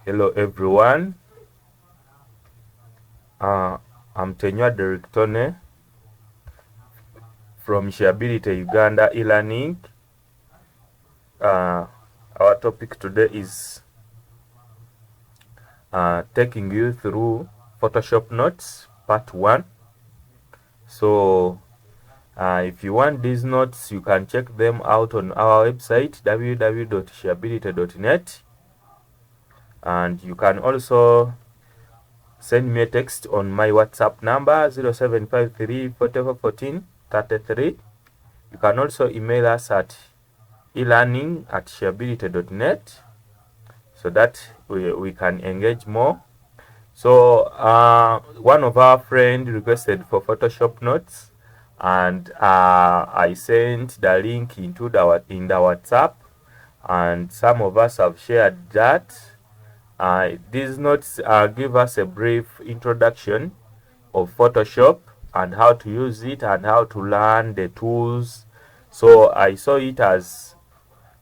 Hello everyone, I'm Tenywa Directone from Shareability Uganda e-learning. Our topic today is taking you through Photoshop Notes Part 1. So if you want these notes, you can check them out on our website www.shareability.net, and you can also send me a text on my WhatsApp number 0753 441433. You can also email us at elearning@shareability.net so that we can engage more. So one of our friends requested for Photoshop notes, and I sent the link in the WhatsApp, and some of us have shared that. These notes give us a brief introduction of Photoshop and how to use it and how to learn the tools. So I saw it as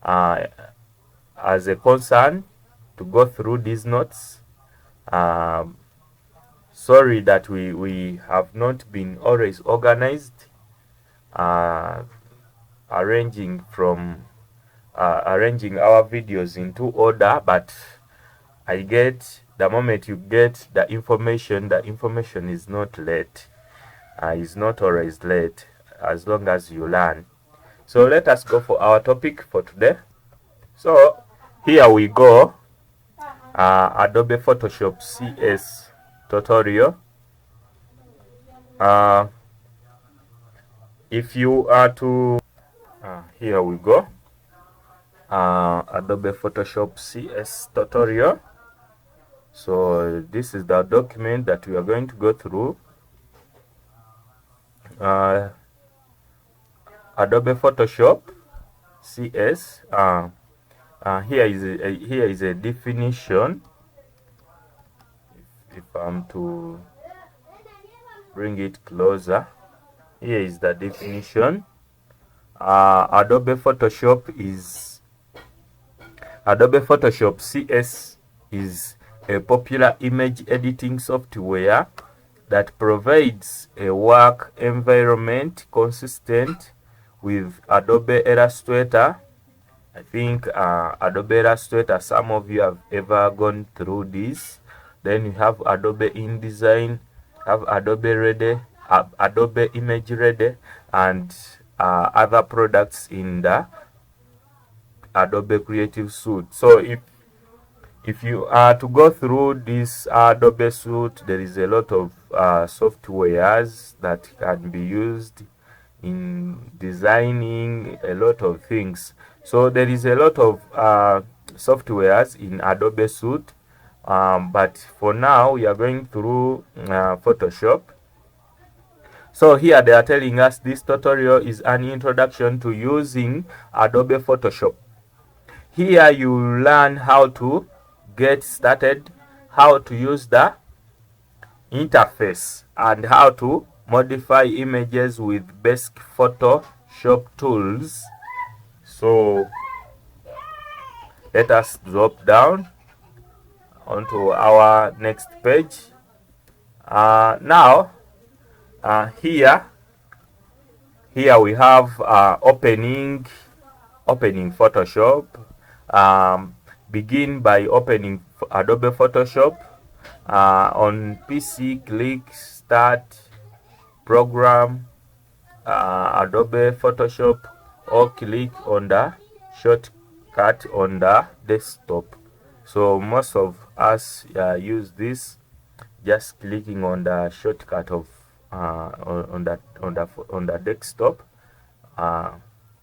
a concern to go through these notes. Sorry that we have not been always organized, arranging our videos into order, but I get the moment you get the information is not late. It's not always late as long as you learn. So let us go for our topic for today. So here we go. Adobe Photoshop CS tutorial. If you are to here we go. Adobe Photoshop CS tutorial. So this is the document that we are going to go through. Adobe Photoshop CS. Here is a definition. If I'm to bring it closer, here is the definition. Adobe Photoshop CS is a popular image editing software that provides a work environment consistent with Adobe Illustrator. I think Adobe Illustrator, some of you have ever gone through this. Then you have Adobe InDesign, have Adobe Ready, Adobe Image Ready, and other products in the Adobe Creative Suite. So if you are to go through this Adobe Suite, there is a lot of softwares that can be used in designing a lot of things. So there is a lot of softwares in Adobe Suite, but for now we are going through Photoshop. So here they are telling us this tutorial is an introduction to using Adobe Photoshop. Here you learn how to get started, how to use the interface, and how to modify images with basic Photoshop tools. So let us drop down onto our next page. Now here we have opening Photoshop. Begin by opening Adobe Photoshop. On PC, click Start Program, Adobe Photoshop, or click on the shortcut on the desktop. So most of us use this, just clicking on the shortcut of on the desktop.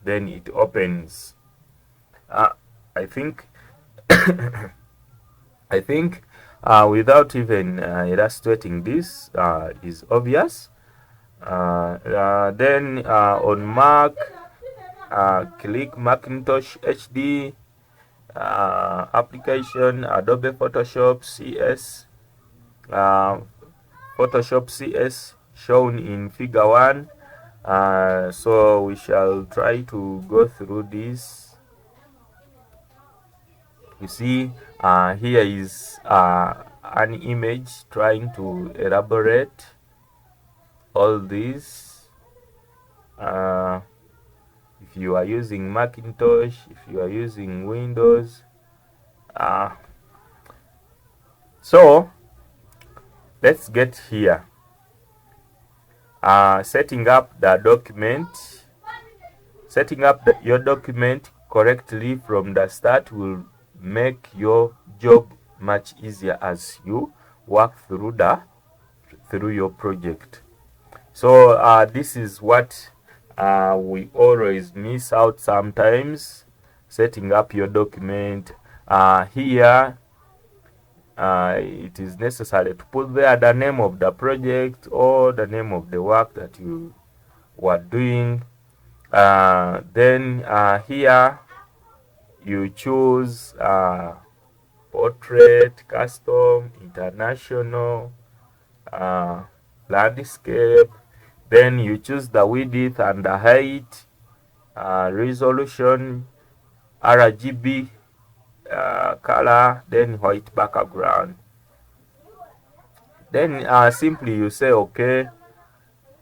Then it opens. I think without even illustrating this is obvious. Then on Mac, click Macintosh HD, application Adobe Photoshop CS, Photoshop CS shown in figure 1. So we shall try to go through this. You see, here is an image trying to elaborate all these. If you are using Macintosh, if you are using Windows, so let's get here. Setting up the document. Setting up your document correctly from the start will make your job much easier as you work through your project. So this is what we always miss out sometimes, setting up your document. Here it is necessary to put there the name of the project or the name of the work that you were doing. Then here you choose portrait, custom, international, landscape. Then you choose the width and the height, resolution, RGB, color, then white background. Then simply you say okay.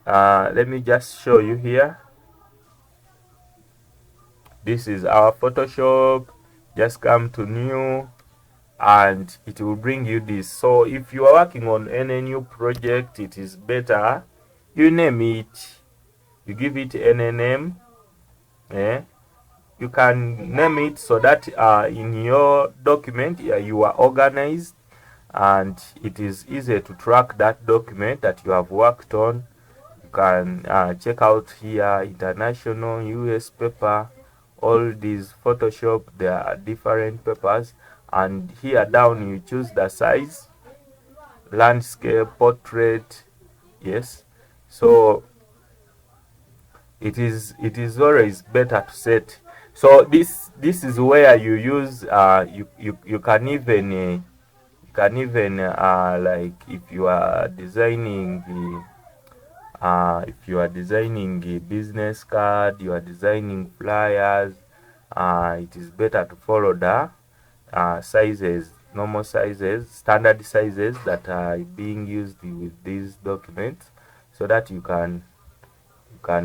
Let me just show you here. This is our Photoshop. Just come to new and it will bring you this. So if you are working on any new project, it is better you name it, you give it any name. You can name it so that in your document you are organized and it is easy to track that document that you have worked on. You can check out here international, US paper, all these Photoshop, there are different papers, and here down you choose the size, landscape, portrait. Yes, so it is always better to set. So this is where you use you can even like if you are designing a business card, you are designing flyers, it is better to follow the sizes, normal sizes, standard sizes that are being used with these documents, so that you can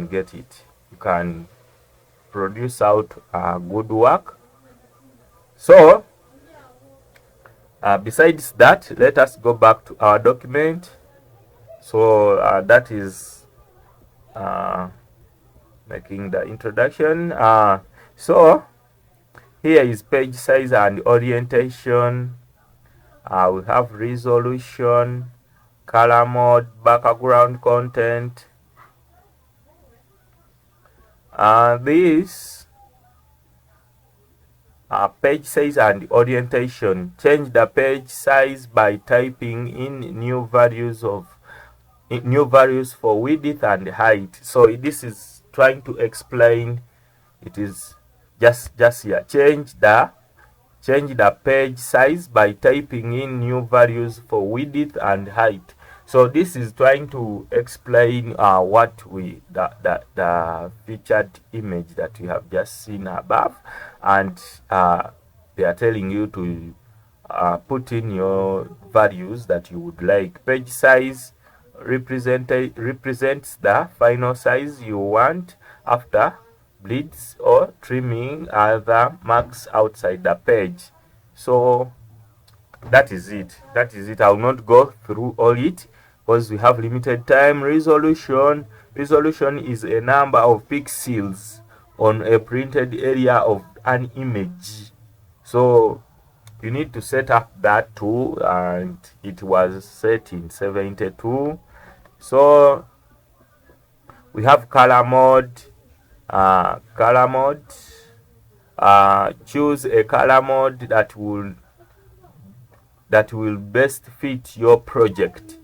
get it, you can produce out good work. So besides that, let us go back to our document. So that is making the introduction. So here is page size and orientation. We have resolution, color mode, background content. This page size and orientation. Change the page size by typing in new values for width and height. So this is trying to explain. It is just here. Change the page size by typing in new values for width and height. So this is trying to explain what the featured image that we have just seen above, and they are telling you to put in your values that you would like. Page size represents the final size you want after bleeds or trimming other marks outside the page. So that is it. I will not go through all it because we have limited time. Resolution is a number of pixels on a printed area of an image. So you need to set up that too, and it was set in 72. So we have color mode. Choose a color mode that will best fit your project.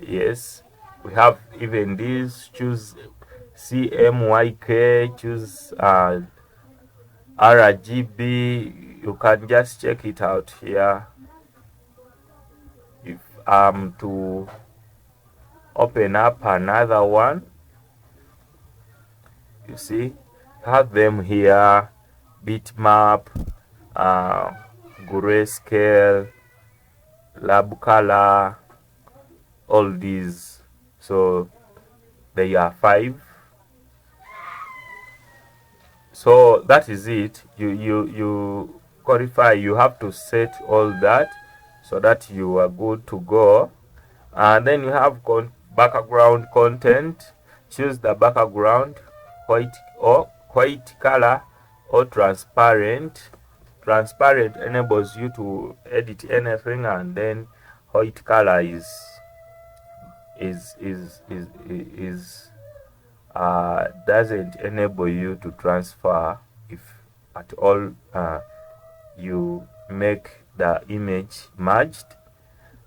Yes, we have even this. Choose CMYK, choose RGB. You can just check it out here. If I'm to open up another one, you see, have them here. Bitmap, grayscale, lab color, all these. So they are 5. So that is it. You qualify. You have to set all that so that you are good to go. And then you have background content. Choose the background, white color or transparent. Transparent enables you to edit anything, and then white color doesn't enable you to transfer if at all you make the image merged.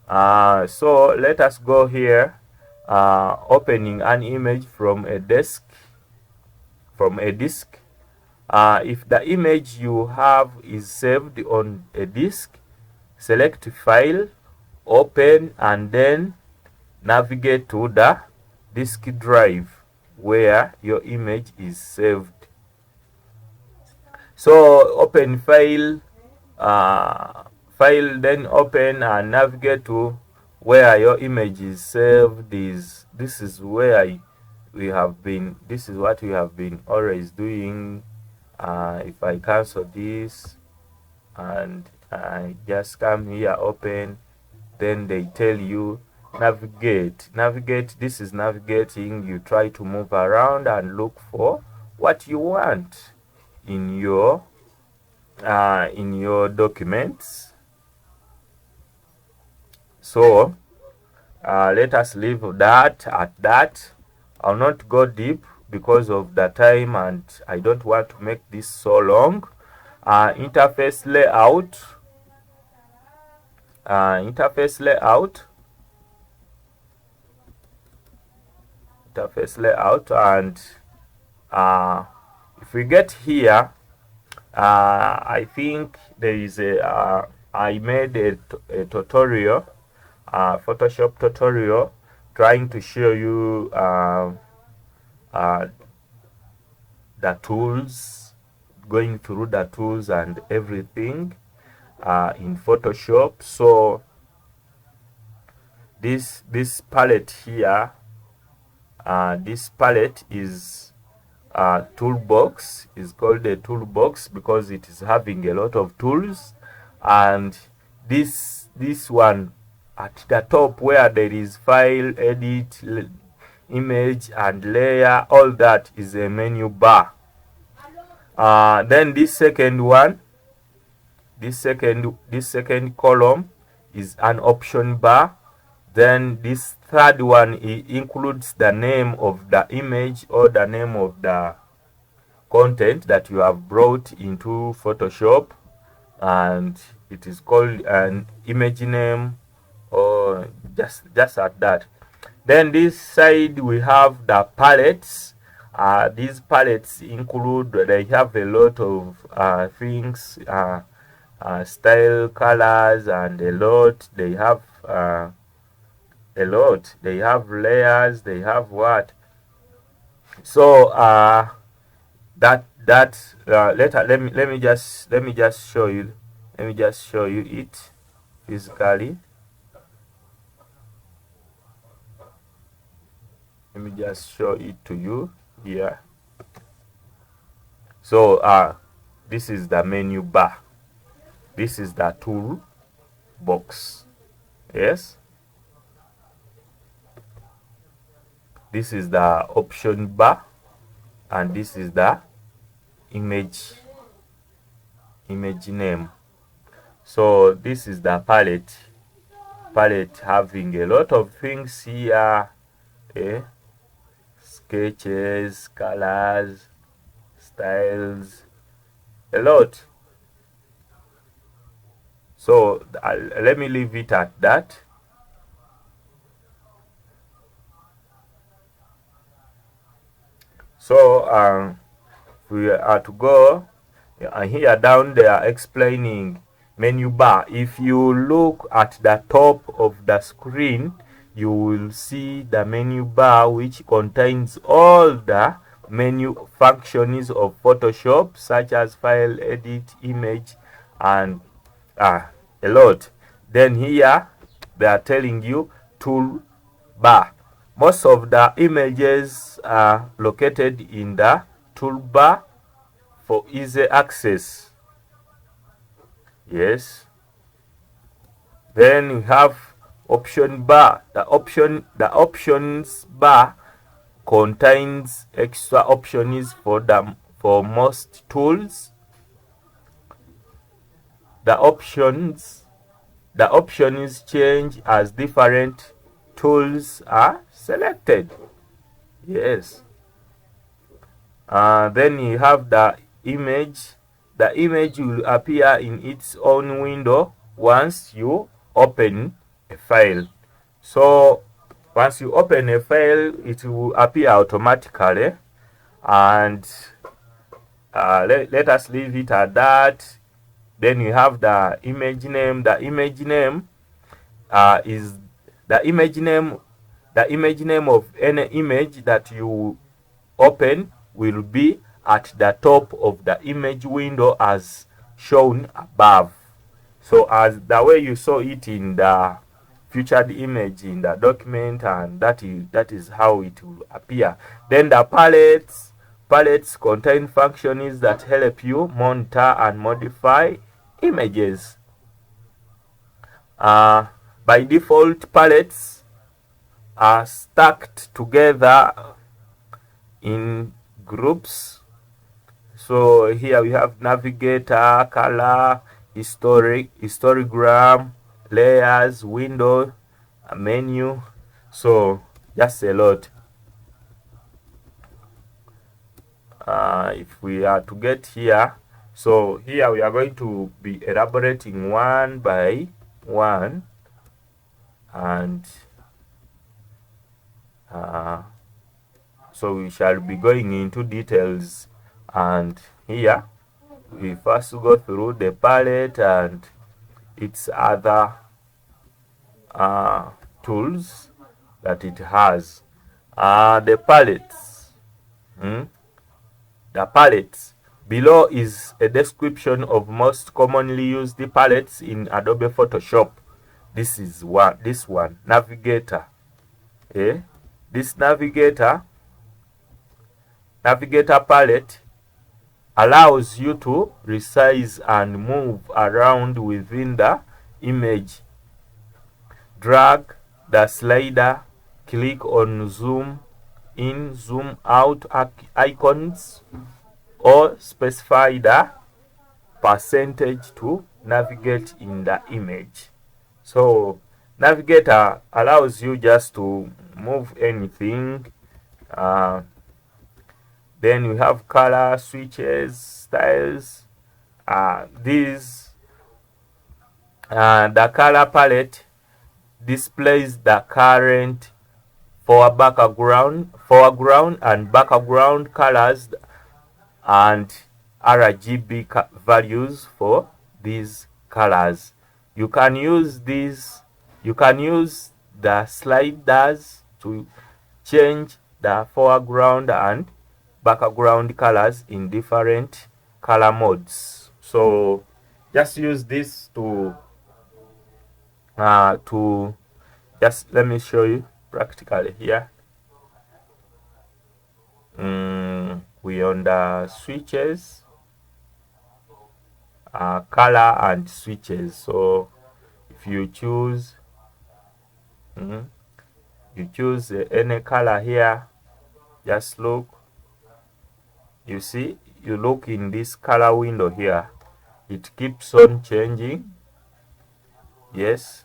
So let us go here, opening an image from a disk. If the image you have is saved on a disk, select File, Open, and then navigate to the disk drive where your image is saved. So open File, then open and navigate to where your image is saved. This is where we have been. This is what we have been always doing. If I cancel this and I just come here, open, then they tell you navigate. This is navigating. You try to move around and look for what you want in your documents. So let us leave that at that. I'll not go deep because of the time, and I don't want to make this so long. Interface layout. And if we get here, I think there is I made a tutorial, Photoshop tutorial, trying to show you the tools, going through the tools and everything in Photoshop. So this palette here, this palette is toolbox, is called a toolbox because it is having a lot of tools. And this one at the top where there is file, edit, image and layer, all that is a menu bar. Then this second one, this second column is an option bar. Then this third one includes the name of the image or the name of the content that you have brought into Photoshop, and it is called an image name, or just at that. Then this side we have the palettes. These palettes include, they have a lot of things, style, colors, and a lot. They have a lot. They have layers. They have what? So let me just show you. Let me just show you it physically. Let me just show it to you here. So this is the menu bar. This is the tool box. Yes. This is the option bar, and this is the image name. So this is the palette having a lot of things here. Sketches, colors, styles, a lot. So let me leave it at that. So we are to go here down there explaining menu bar. If you look at the top of the screen, you will see the menu bar, which contains all the menu functions of Photoshop, such as file, edit, image, and a lot. Then here they are telling you toolbar. Most of the images are located in the toolbar for easy access. Yes. Then we have option bar. The options bar contains extra options for most tools. The options change as different tools are selected. Yes. Then you have the image. The image will appear in its own window once you open a file. So once you open a file, it will appear automatically, and let us leave it at that. Then you have the image name. The image name is the image name. The image name of any image that you open will be at the top of the image window as shown above. So as the way you saw it in the featured image in the document, and that is how it will appear. Then the palettes contain functions that help you monitor and modify images. By default, palettes are stacked together in groups. So here we have navigator, color, histogram, layers, window, a menu. So just a lot. If we are to get here, so here we are going to be elaborating one by one, and so we shall be going into details. And here we first go through the palette and its other tools that it has. The palettes. The palettes. Below is a description of most commonly used palettes in Adobe Photoshop. This is this one, navigator. This navigator palette allows you to resize and move around within the image. Drag the slider, click on zoom in, zoom out icons, or specify the percentage to navigate in the image. So navigator allows you just to move anything. Then we have color switches, styles. The color palette displays the current foreground and background colors and RGB values for these colors. You can use the sliders to change the foreground and background colors in different color modes. So just use this to just let me show you practically here. We on the switches, color and switches. So if you choose any color here, just look. You see, you look in this color window here, it keeps on changing. Yes.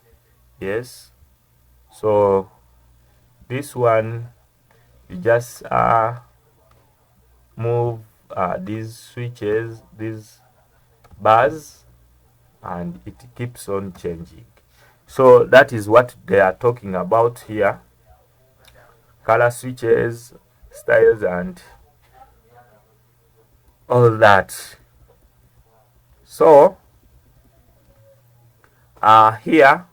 So this one, you just move these switches, these bars, and it keeps on changing. So that is what they are talking about here: color switches, styles, and all that. So here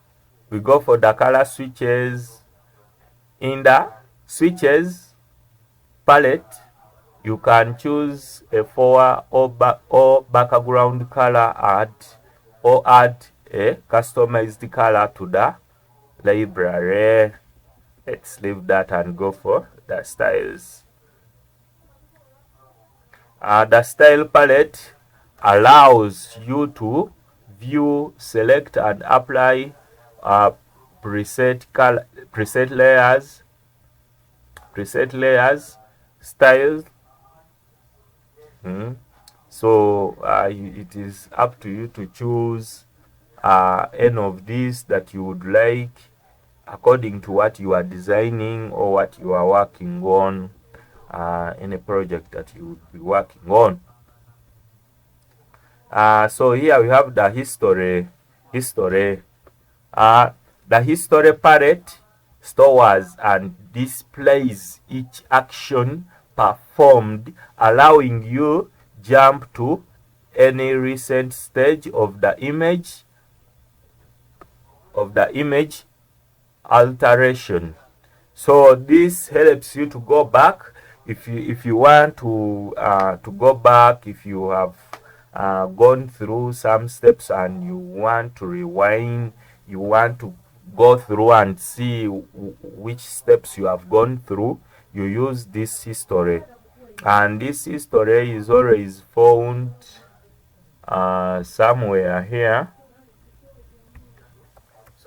we go for the color switches. In the switches palette, you can choose a forward or background color or add a customized color to the library. Let's leave that and go for the styles. The style palette allows you to view, select, and apply preset layers, styles. So it is up to you to choose any of these that you would like according to what you are designing or what you are working on, any project that you would be working on. So here we have the history. The history palette stores and displays each action performed, allowing you jump to any recent stage of the image alteration. So this helps you to go back if you want to go back, if you have gone through some steps and you want to rewind, you want to go through and see which steps you have gone through, you use this history. And this history is always found somewhere here.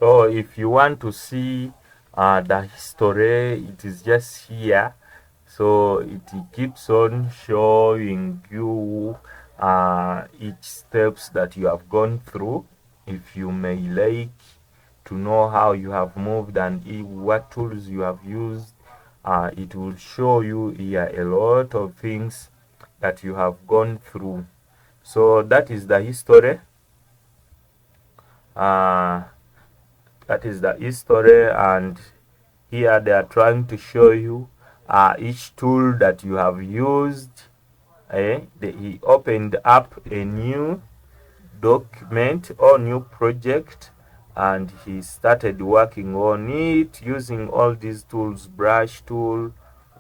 So if you want to see the history, it is just here. So it keeps on showing you each steps that you have gone through. If you may like to know how you have moved and what tools you have used, it will show you here a lot of things that you have gone through. So that is the history. That is the history, and here they are trying to show you each tool that you have used. He opened up a new document or new project and he started working on it using all these tools, brush tool,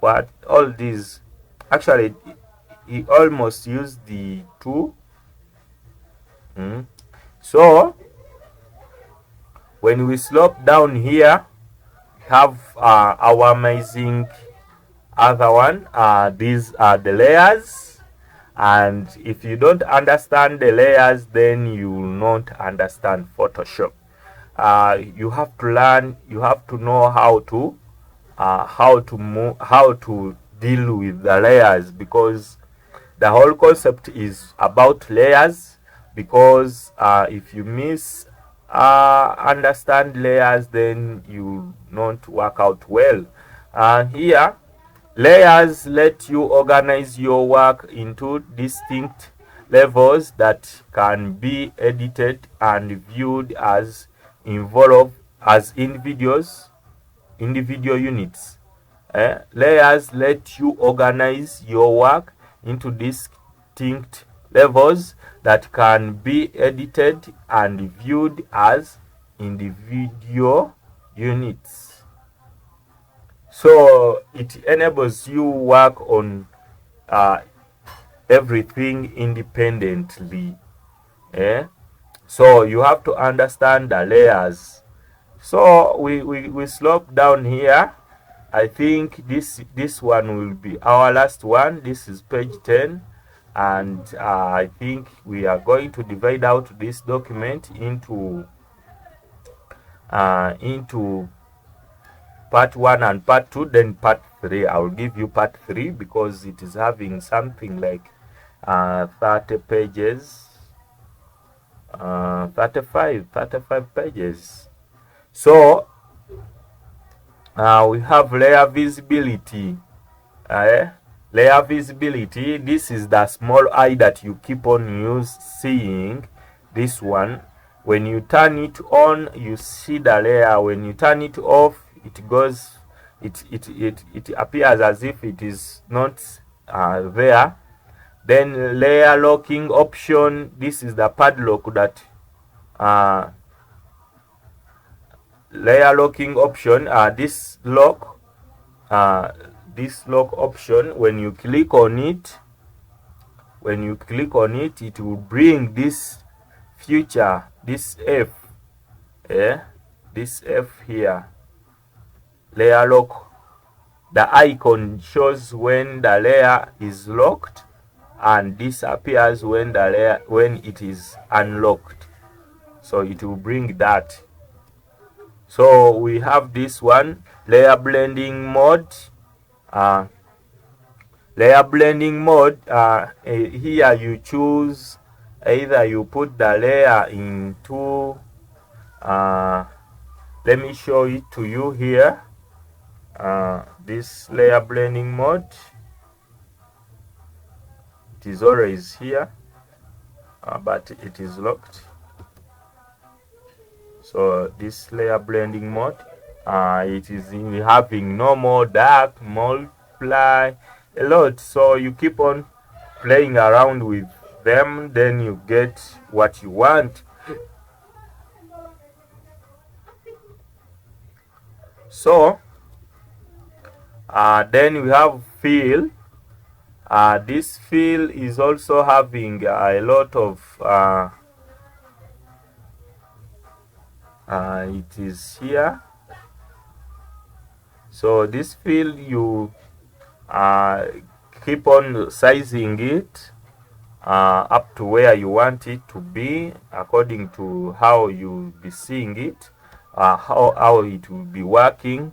all these. Actually, he almost used the two. So when we slope down here, we have our amazing other one. These are the layers, and if you don't understand the layers, then you will not understand Photoshop. You have to learn, you have to know how to deal with the layers, because the whole concept is about layers. Because if you miss understand layers, then you not work out well. Here, layers let you organize your work into distinct levels that can be edited and viewed as individual units. Layers let you organize your work into distinct levels that can be edited and viewed as individual units. So it enables you work on everything independently. So you have to understand the layers. So we slope down here. I think this one will be our last one. This is page 10, and I think we are going to divide out this document into part 1 and part 2, then part 3. I will give you part 3 because it is having something like 30 pages, 35 pages. So we have layer visibility. Layer visibility, this is the small eye that you keep on seeing. This one, when you turn it on, you see the layer. When you turn it off, it goes, it appears as if it is not there. Then layer locking option, this is the padlock that layer locking option. This lock option, when you click on it, it will bring this future, this F, this F here, layer lock, the icon shows when the layer is locked and disappears when it is unlocked. So it will bring that. So we have this one, layer blending mode. Layer blending mode, here you choose either you put the layer into, let me show it to you here. This layer blending mode, it is always here, but it is locked. So this layer blending mode, it is having normal, dark, multiply, a lot. So you keep on playing around with them, then you get what you want. So then we have fill. This fill is also having a lot of it is here. So this fill, you keep on sizing it up to where you want it to be according to how you be seeing it, how it will be working.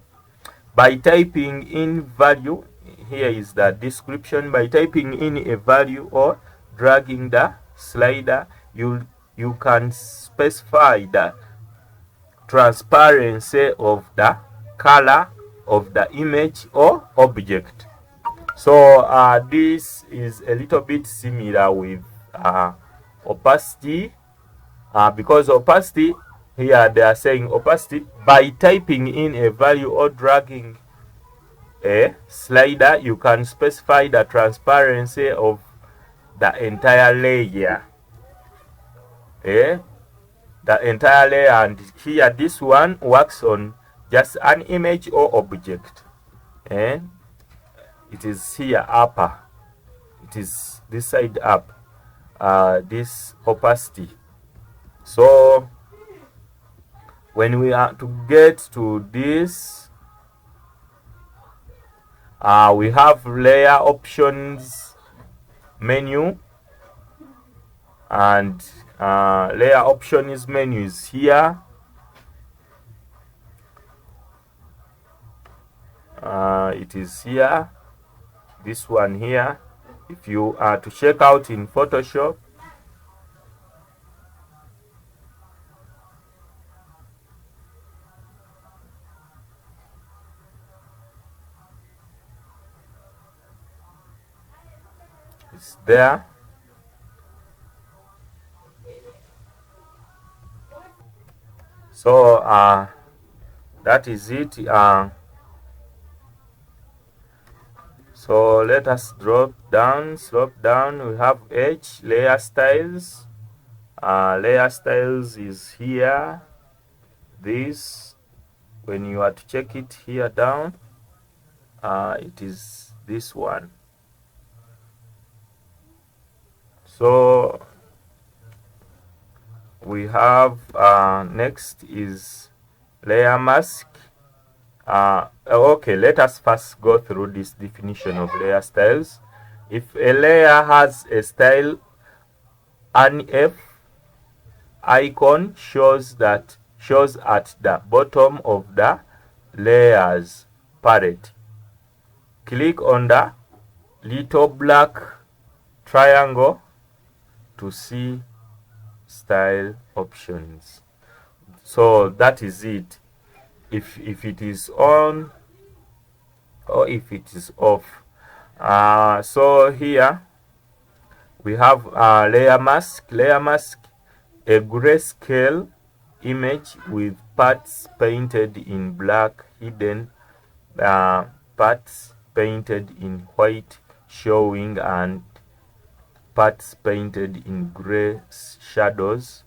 By typing in value, here is the description. By typing in a value or dragging the slider, you can specify the transparency of the color of the image or object. So this is a little bit similar with opacity, because opacity, here they are saying opacity, by typing in a value or dragging a slider, you can specify the transparency of the entire layer. The entire layer, and here this one works on just an image or object. It is here upper, it is this side up, this opacity. So when we are to get to this, we have layer options menu, and layer options menu is here. It is here, this one here. If you are to check out in Photoshop, it's there. So that is it. So let us slope down. We have H, layer styles. Layer styles is here. This, when you are to check it here down, it is this one. So we have next is layer mask. Okay, let us first go through this definition of layer styles. If a layer has a style, an F icon shows at the bottom of the layers palette. Click on the little black triangle to see style options. So that is it. If it is on or if it is off. So here we have layer mask. Layer mask, a grayscale image with parts painted in black, hidden parts painted in white showing, and parts painted in gray shadows,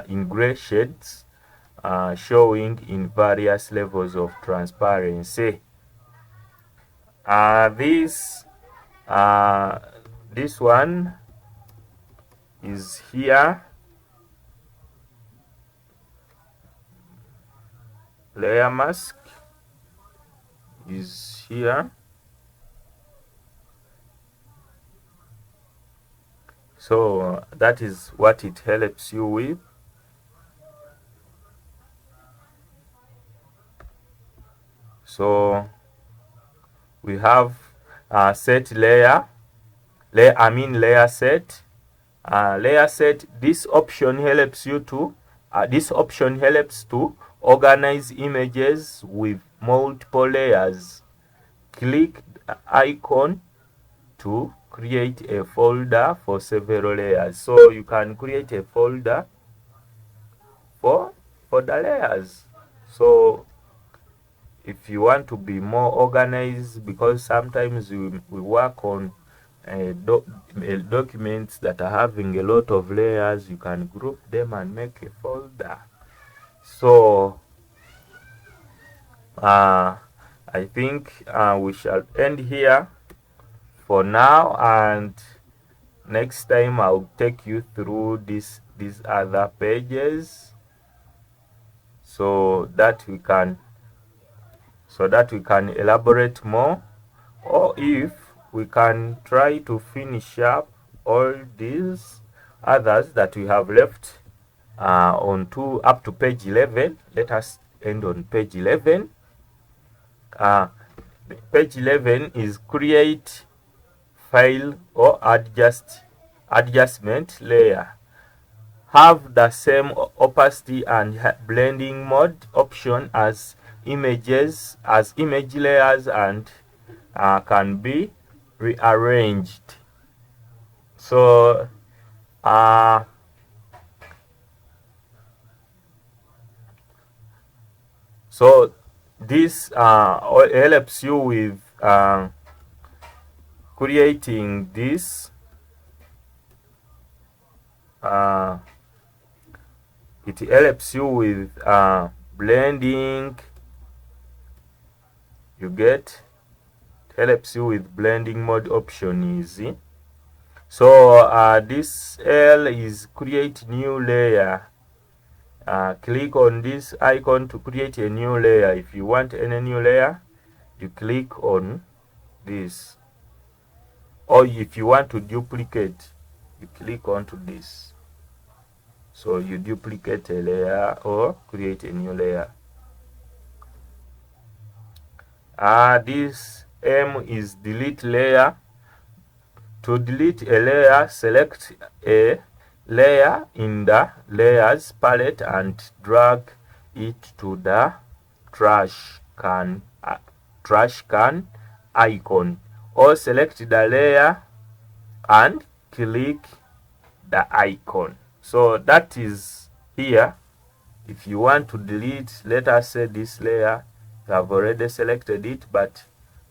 in gray shades, showing in various levels of transparency. This one is here. layer mask is here. So that is what it helps you with. So we have set layer set. Layer set, this option helps you to organize images with multiple layers. Click the icon to create a folder for several layers. So you can create a folder for the layers. So if you want to be more organized, because sometimes we work on documents that are having a lot of layers, you can group them and make a folder. So I think we shall end here for now, and next time I'll take you through these other pages so that we can elaborate more, or if we can try to finish up all these others that we have left up to page 11. Let us end on page 11. Page 11 is create file or adjustment layer. Have the same opacity and blending mode option as image layers, and can be rearranged. So this helps you with creating this. It helps you with blending. You get, it helps you with blending mode option easy. So this L is create new layer. Click on this icon to create a new layer. If you want any new layer, you click on this, or if you want to duplicate, you click onto this. So you duplicate a layer or create a new layer. This M is delete layer. To delete a layer, select a layer in the layers palette and drag it to the trash can icon, or select the layer and click the icon. So that is here. If you want to delete, let us say this layer, you have already selected it, but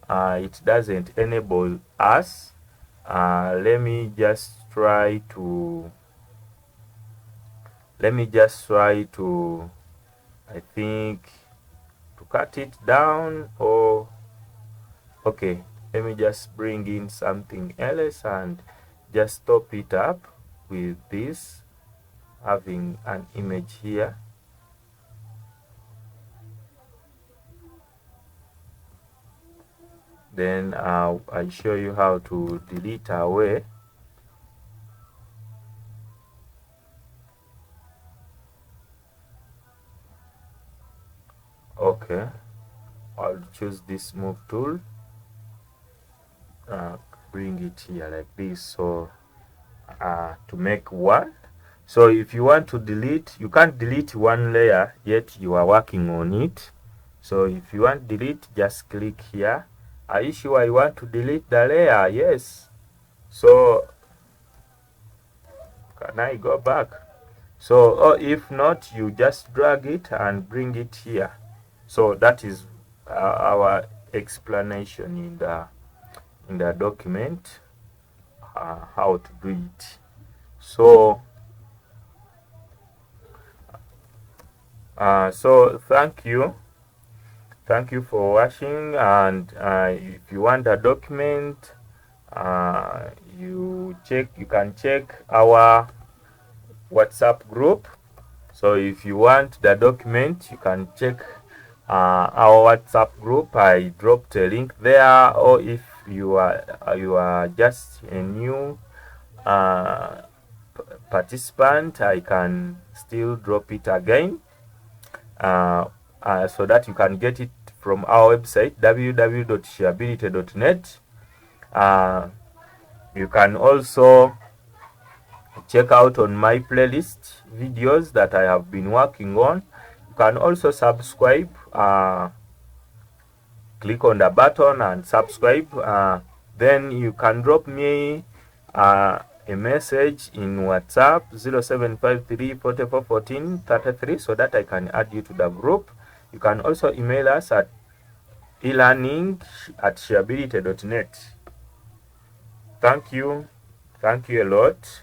it doesn't enable us. Let me just try to I think to cut it down, or okay, let me just bring in something else and just top it up with this, having an image here. Then I'll show you how to delete away. Okay, I'll choose this move tool, bring it here like this, so to make one. So if you want to delete, you can't delete one layer yet you are working on it. So if you want to delete, just click here. Are you sure you want to delete the layer? Yes. So can I go back? So, or if not, you just drag it and bring it here. So that is our explanation in the document, how to do it. So thank you for watching, and if you want a document, you can check our WhatsApp group. So if you want the document, you can check our WhatsApp group. I dropped a link there, or if you are just a new participant, I can still drop it again so that you can get it from our website www.shareability.net. You can also check out on my playlist videos that I have been working on. You can also subscribe. Click on the button and subscribe. Then you can drop me a message in WhatsApp 0753 44 14 33 so that I can add you to the group. You can also email us at elearning@shareability.net. Thank you a lot.